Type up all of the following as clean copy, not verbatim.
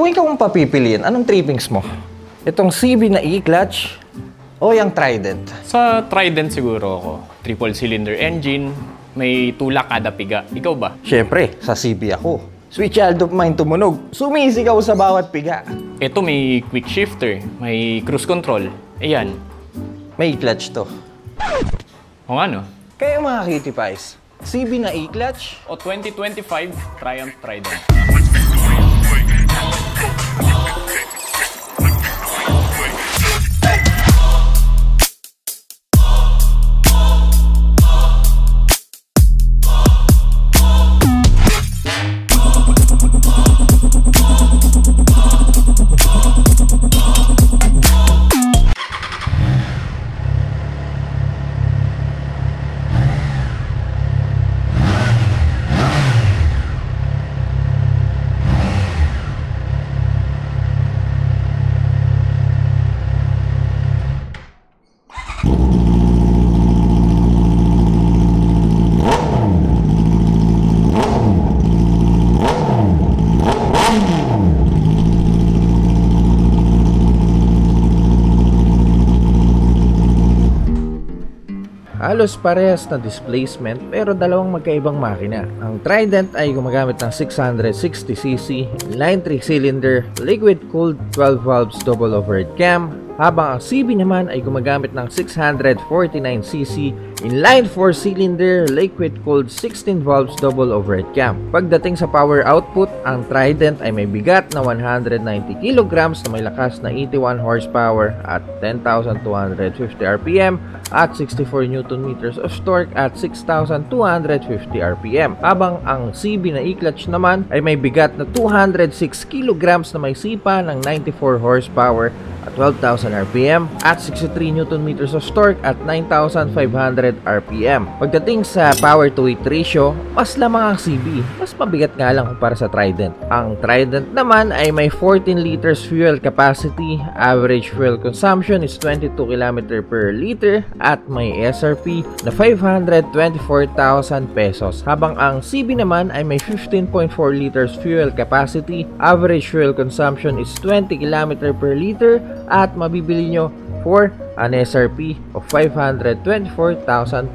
Kung ikaw ang papipiliin, anong trippings mo? Itong CB na E-clutch o yung Trident? Sa Trident siguro ako. Triple cylinder engine, may tulak kada piga. Ikaw ba? Siyempre, sa CB ako. Sweet child of mine tumunog. Sumisigaw sa bawat piga. Ito may quick shifter, may cruise control. Ayan. May E-clutch to. O ano? Kaya mga Cutie Pies, CB na E-clutch O 2025 Triumph Trident. Halos parehas na displacement pero dalawang magkaibang makina. Ang Trident ay gumagamit ng 660cc, inline 3-cylinder, liquid-cooled 12 valves double overhead cam, habang ang CB naman ay gumagamit ng 649cc, inline 4-cylinder, liquid-cooled 16 valves double overhead cam. Pagdating sa power output, ang Trident ay may bigat na 190 kg na may lakas na 81 horsepower at 10,250 rpm at 64 Nm of torque at 6,250 rpm. Habang ang CB na E-clutch naman ay may bigat na 206 kg na may sipa ng 94 horsepower at 12,000 rpm at 63 Nm of torque at 9,500 rpm. Pagdating sa power to weight ratio, mas lamang ang CB. Mas mabigat nga lang kumpara sa Trident. Ang Trident naman ay may 14 liters fuel capacity, average fuel consumption is 22 km per liter at may SRP na 524,000 pesos. Habang ang CB naman ay may 15.4 liters fuel capacity, average fuel consumption is 20 km per liter at mabibili nyo for an SRP of 524,000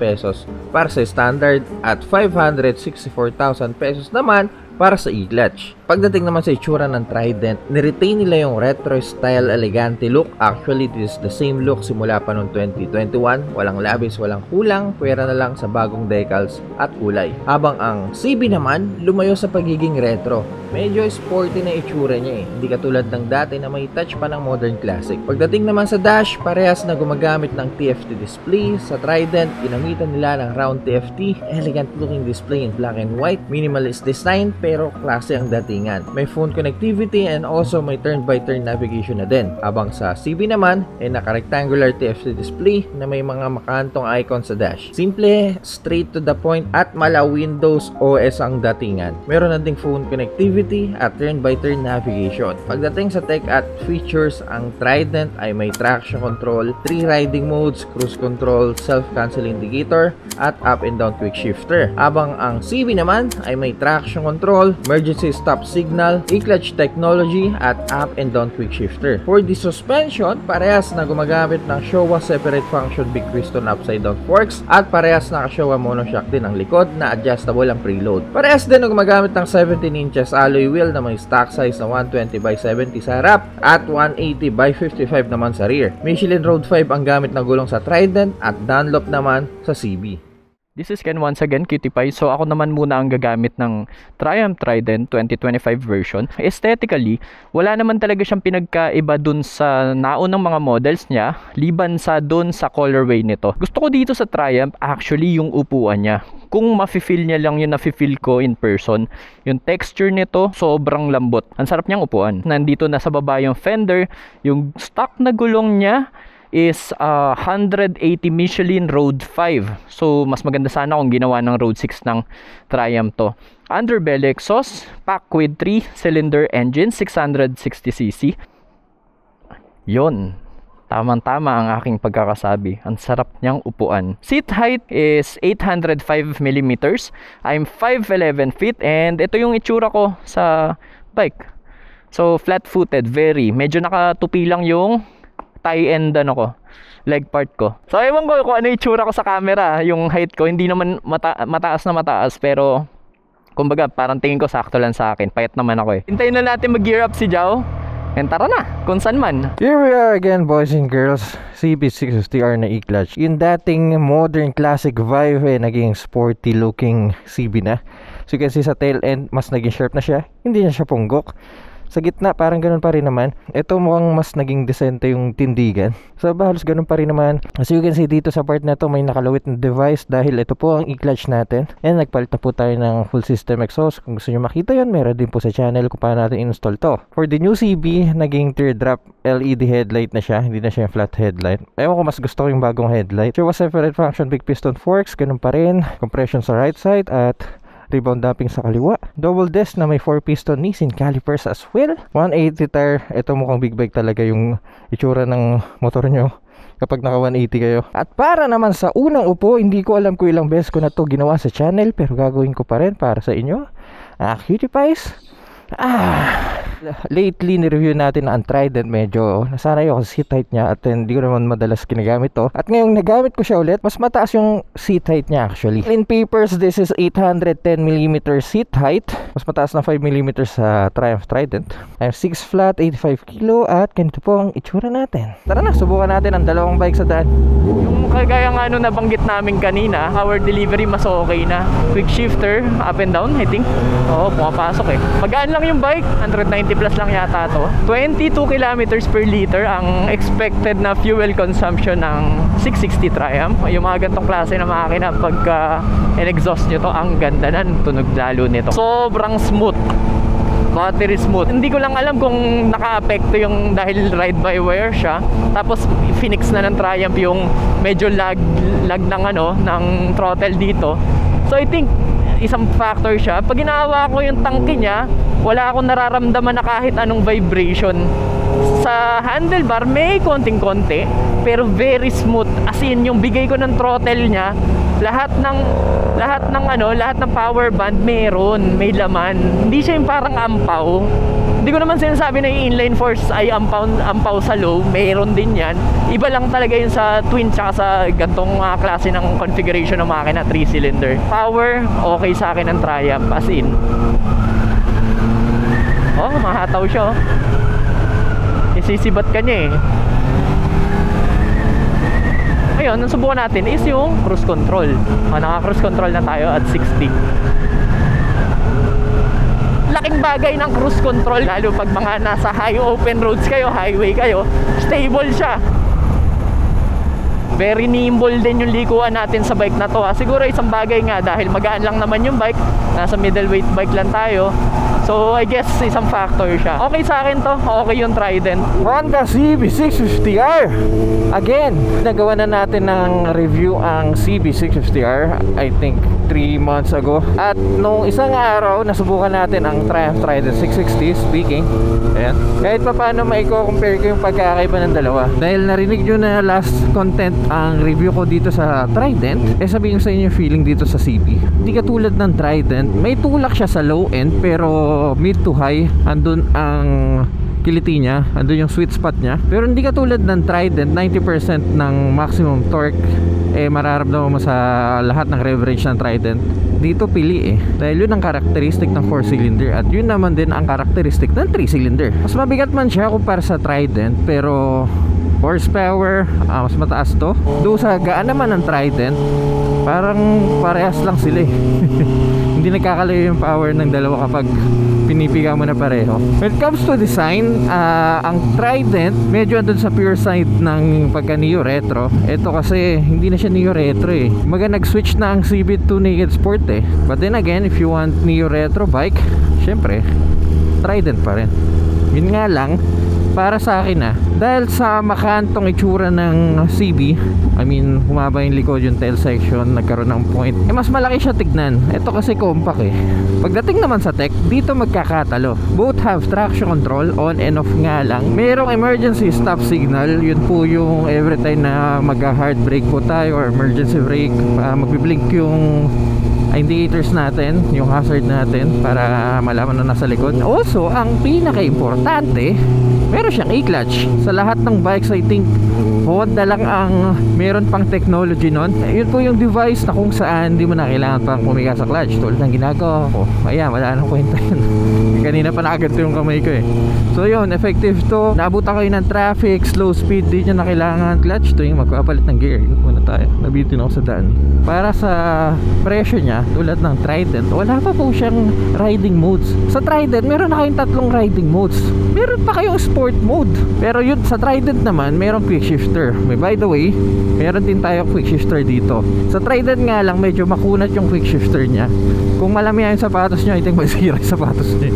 pesos para sa standard at 564,000 pesos naman para sa E-clutch. Pagdating naman sa itsura ng Trident, niretain nila yung retro style elegante look. Actually, this is the same look simula pa noong 2021. Walang labis, walang kulang, pwera na lang sa bagong decals at kulay. Habang ang CB naman, lumayo sa pagiging retro. Medyo sporty na itsura niya eh. Hindi katulad ng dati na may touch pa ng modern classic. Pagdating naman sa dash, parehas na gumagamit ng TFT display. Sa Trident, ginamitan nila ng round TFT. Elegant looking display in black and white. Minimalist design pero klase ang datingan. May phone connectivity and also may turn-by-turn navigation na din. Habang sa CB naman, ay naka-rectangular TFT display na may mga makantong icon sa dash. Simple, straight to the point at mala Windows OS ang datingan. Meron na ding phone connectivity at turn-by-turn navigation. Pagdating sa tech at features, ang Trident ay may traction control, 3 riding modes, cruise control, self-cancel indicator at up and down quick shifter. Habang ang CB naman ay may traction control, emergency stop signal, E-clutch technology at up and down quick shifter. For the suspension, parehas na gumagamit ng Showa separate function big piston upside down forks at parehas na Showa monoshock din ang likod na adjustable ang preload. Parehas din na gumagamit ng 17 inches alloy wheel na may stock size na 120/70 sa harap at 180/55 naman sa rear. Michelin Road 5 ang gamit na gulong sa Trident at Dunlop naman sa CB. This is Ken once again, Cutie Pie. So ako naman muna ang gagamit ng Triumph Trident 2025 version. Aesthetically, wala naman talaga siyang pinagkaiba dun sa naunang mga models niya, liban sa dun sa colorway nito. Gusto ko dito sa Triumph actually yung upuan niya. Kung mafe-feel niya lang yung nafe-feel ko in person, yung texture nito sobrang lambot. Ang sarap niyang upuan. Nandito na sa baba yung fender, yung stock na gulong niya is 180 Michelin Road 5. So, mas maganda sana kung ginawa ng Road 6 ng Triumph to. Underbelly exhaust, pack with 3-cylinder engine, 660cc. Yon. Tamang-tama ang aking pagkakasabi. Ang sarap niyang upuan. Seat height is 805mm. I'm 5'11 feet and ito yung itsura ko sa bike. So flat-footed, very. Medyo nakatupi lang yung thigh and leg part ko. So ewan ko kung ano yung itsura ko sa camera. Yung height ko, hindi naman mataas na mataas, pero kumbaga parang tingin ko sakto lang sa akin. Payat naman ako eh. Hintayin na natin mag-gear up si Jao. And tara na, kung saan man. Here we are again, boys and girls. CB650R na e-clutch. Yung dating modern classic vibe naging sporty looking CB na. So you can see sa tail end, mas naging sharp na siya. Hindi na siya punggok. Sa gitna, parang ganun pa rin naman. Ito mukhang mas naging decente yung tindigan. So halos ganun pa rin naman. As you can see dito sa part na to, may nakalawit na device dahil ito po ang e-clutch natin. And nagpalit na po tayo ng full system exhaust. Kung gusto nyo makita yun, meron din po sa channel kung paano natin install to. For the new CB, naging teardrop LED headlight na siya. Hindi na siya yung flat headlight. Ewan ko, mas gusto ko yung bagong headlight. There was separate function big piston forks. Ganun pa rin. Compression sa right side at rebound damping sa kaliwa. Double disc na may 4-piston Nissin calipers as well. 180 tire. Ito mukhang big bike talaga yung itsura ng motor nyo kapag naka 180 kayo. At para naman sa unang upo, hindi ko alam kung ilang beses ko na to ginawa sa channel, pero gagawin ko pa rin para sa inyo. Cutie Pies. Lately nireview natin ang Trident. Medyo nasanay ako sa seat height niya at hindi ko naman madalas ginagamit to. At ngayong nagamit ko siya ulit, mas mataas yung seat height niya actually. In papers, this is 810mm seat height. Mas mataas na 5mm sa Triumph Trident. I'm 6 flat, 85 kilo at ganito po ang itsura natin. Tara na, subukan natin ang dalawang bike sa daan. Yung kagaya nga nabanggit namin kanina, power delivery mas okay na. Quick shifter, up and down, I think. Oo, pumapasok eh. Magaan lang yung bike, 190 plus lang yata to. 22 kilometers per liter ang expected na fuel consumption ng 660 Triumph. Yung mga gantong klase na makina, pagka in-exhaust nyo to, ang ganda na, tunog lalo nito. Sobrang smooth. Battery smooth. Hindi ko lang alam kung naka-apekto yung dahil ride-by-wire siya. Tapos finix na ng Triumph yung medyo lag ng throttle dito. So I think isang factor siya. Pag ginawa ko yung tangke niya, wala akong nararamdaman na kahit anong vibration. Sa handlebar may konting-konti, pero very smooth. As in, yung bigay ko ng throttle niya, lahat ng power band may laman. Hindi siya yung parang ampaw. Hindi ko naman sinasabi na yung inline force ay ampaw sa low. Mayroon din yan. Iba lang talaga yun sa twin tsaka sa gantong klase ng configuration ng makina, 3-cylinder. Power, okay sa akin ang Triumph. As in, mahataw siya. Isisibat ka niya eh. Ngayon, ang subukan natin is yung cruise control. Naka-cruise control na tayo at 60. Laking bagay ng cruise control, lalo pag mga nasa high open roads kayo, highway kayo, stable siya. Very nimble din yung likuan natin sa bike na to. Siguro isang bagay nga dahil magaan lang naman yung bike, nasa middleweight bike lang tayo. So I guess isang factor siya. Okay sa akin to, okay yung Trident. Honda CB650R. Again, nagawa na natin ng review ang CB650R, I think 3 months ago. At nung isang araw, nasubukan natin ang Triumph Trident 660. Speaking, ayan, kahit pa paano maiko-compare ko yung pagkakaiba ng dalawa. Dahil narinig nyo na last content ang review ko dito sa Trident, sabihin ko sa inyo yung feeling dito sa CB. Hindi katulad ng Trident, may tulak siya sa low end, pero mid to high, andun ang kiliti niya, andun yung sweet spot niya. Pero hindi katulad ng Trident, 90% ng maximum torque mararamdaman mo sa lahat ng rev range ng Trident. Dito pili dahil yun ang karakteristik ng 4-cylinder at yun naman din ang karakteristik ng 3-cylinder. Mas mabigat man siya kumpara sa Trident, pero horsepower mas mataas to. Doon sa gaan naman ng Trident, parang parehas lang sila hindi nagkakalayo yung power ng dalawa kapag pinipiga mo na pareho. When it comes to design, ang Trident medyo andun sa pure side ng pagka Neo Retro. Ito kasi hindi na siya Neo Retro Maga nag-switch na ang CB to Naked Sport But then again, if you want Neo Retro bike, syempre Trident pa rin. Yun nga lang, para sa akin dahil sa makantong itsura ng CB, I mean humaba yung likod, yung tail section, nagkaroon ng point, mas malaki siya tignan. Ito kasi compact Pagdating naman sa tech, dito magkakatalo. Both have traction control, on and off nga lang. Merong emergency stop signal, yun po yung every time na mag-hard brake po tayo or emergency brake, magbiblink yung indicators natin, yung hazard natin para malaman na nasa likod. Also, ang pinaka-importante, meron siyang e-clutch. Sa lahat ng bikes, I think Honda lang ang meron pang technology nun. Yun po yung device na kung saan hindi mo na kailangan pang pumiga sa clutch, tulad ng ginagawa ko. Ayan, wala nang kwenta yun. Kanina pa nakaganto yung kamay ko eh. So yun, effective to. Naabutan kayo ng traffic, slow speed, di nyo na kailangan clutch tuwing magpapalit ng gear. Yun muna tayo, nabitin ako sa daan. Para sa presyo niya, tulad ng Trident, wala pa po siyang riding modes. Sa Trident, meron na kayong 3 riding modes. Meron pa kayong sport mode. Pero yun, sa Trident naman, meron quick shifter. By the way, meron din tayo quick shifter dito. Sa Trident nga lang, medyo makunat yung quick shifter niya. Kung malami yung sapatos niya, I think masira yung sapatos niya.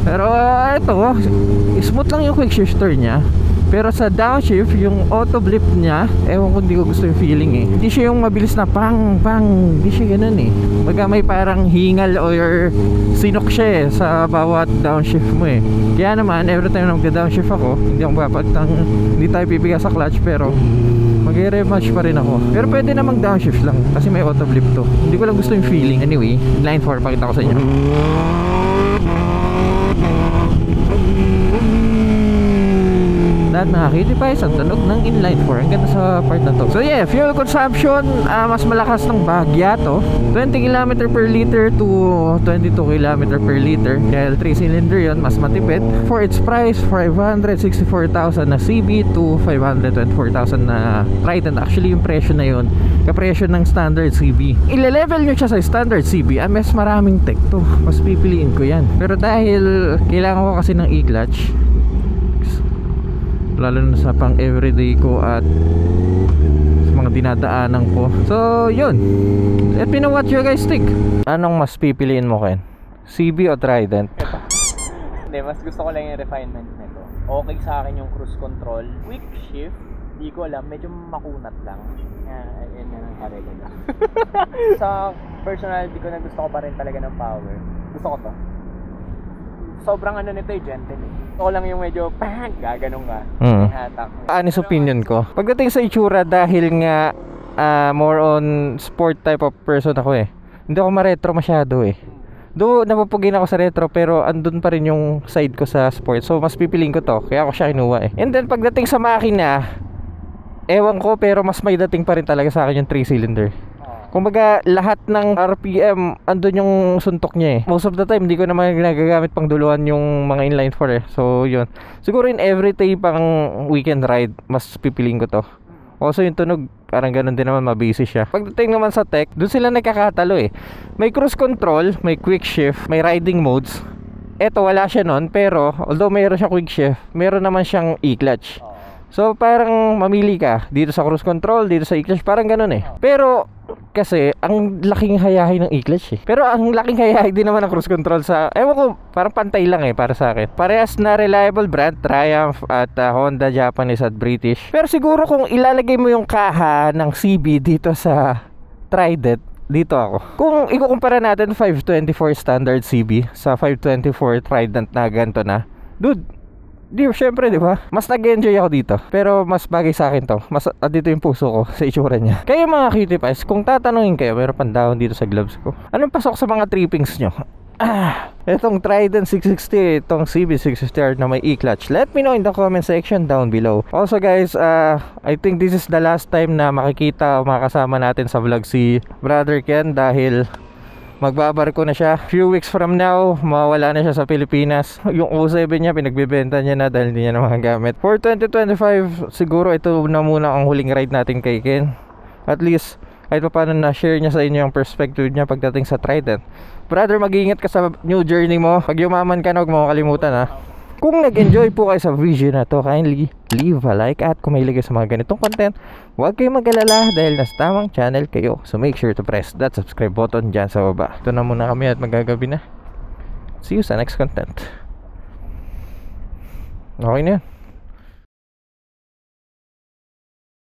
Pero ito, smooth lang yung quick shifter niya. Pero sa downshift, yung auto blip niya, ewan ko, hindi ko gusto yung feeling eh. Hindi siya yung mabilis na pang, hindi siya ganun eh. Baga may parang hingal or sinok siya eh sa bawat downshift mo eh. Kaya naman, every time na mag-downshift ako, hindi ako papagtang, hindi tayo pipiga sa clutch, pero mag-rematch pa rin ako. Pero pwede namang downshift lang kasi may auto blip to. Hindi ko lang gusto yung feeling. Anyway, line 4, pakita ko sa inyo. Lahat nakakitipay ang tunog ng inline 4. Ang ganda sa part na to. So yeah, fuel consumption, mas malakas ng Bahagya to. 20 km per liter to 22 km per liter. Dahil 3 cylinder yun, mas matipid. For its price, 564,000 na CB to 524,000 na Trident. Actually yung presyo na yun, kapresyo ng standard CB. Ile-level nyo siya sa standard CB, mas maraming tech to. Mas pipiliin ko yan. Pero dahil kailangan ko kasi ng e-clutch, lalo na sa pang everyday ko at sa mga dinadaanan ko. So yun, let me know what you guys think. Anong mas pipiliin mo, Ken? CB o Trident? Hindi, mas gusto ko lang yung refinement nito. Okay sa akin yung cruise control. Quick shift, di ko alam, medyo makunat lang. Yan ang karega na. Sa personality ko na gusto ko pa rin talaga ng power. Gusto ko to. Sobrang ano nito eh, gentle eh. Gusto ko lang yung medyo gaganong ka. Hatak. Honest opinion ko, pagdating sa itsura, dahil nga more on sport type of person ako eh, hindi ako ma-retro masyado eh. Do napupugin ako sa retro, pero andun pa rin yung side ko sa sport. So mas pipiliin ko to, kaya ako siya kinuha eh. And then pagdating sa makina, ewan ko, pero mas may dating pa rin talaga sa akin yung 3 cylinder. Kumbaga lahat ng RPM andun yung suntok niya eh. Most of the time hindi ko naman nagagamit pang duluan yung mga inline 4 eh. So yun, siguro in everyday pang weekend ride, mas pipiliin ko to. Also yung tunog, parang ganun din naman, mabisi siya. Pagdating naman sa tech, dun sila nagkakatalo eh. May cruise control, may quick shift, may riding modes. Eto wala siya nun, pero although mayroon siyang quick shift, meron naman siyang e-clutch. So parang mamili ka dito sa cruise control, dito sa e-clutch, parang ganun eh. Pero kasi ang laking hayahay ng e-clutch eh. Pero ang laking hayahay din naman ng cruise control sa, ewan ko, parang pantay lang eh para sa akin. Parehas na reliable brand, Triumph at Honda, Japanese at British. Pero siguro kung ilalagay mo yung kaha ng CB dito sa Trident, dito ako. Kung ikukumpara natin 524 standard CB sa 524 Trident na ganito na, dude, syempre di ba? Mas nag-enjoy ako dito. Pero mas bagay sa akin to. Mas dito yung puso ko sa itsura niya. Kayo mga cutie pies, kung tatanungin kayo, meron pang dahon dito sa gloves ko. Anong pasok sa mga trippings nyo? Itong Trident 660, itong CB650R na may e-clutch. Let me know in the comment section down below. Also guys, I think this is the last time na makikita o makakasama natin sa vlog si Brother Ken dahil magbabarko na siya. Few weeks from now, mawala na siya sa Pilipinas. Yung O7 niya, pinagbebenta niya na dahil hindi niya na makagamit. For 2025, siguro ito na muna ang huling ride natin kay Ken. At least, kahit pa paano na-share niya sa inyo yung perspective niya pagdating sa Trident. Brother, mag-iingat ka sa new journey mo. Pag yumaman ka na, huwag mo kalimutan ha. Kung nag-enjoy po kayo sa video na to, kindly leave a like at kung mahilig kayo sa mga ganitong content, huwag kayong mag-alala dahil nasa tamang channel kayo. So make sure to press that subscribe button dyan sa baba. Ito na muna kami at magagabi na. See you sa next content. Okay na yan.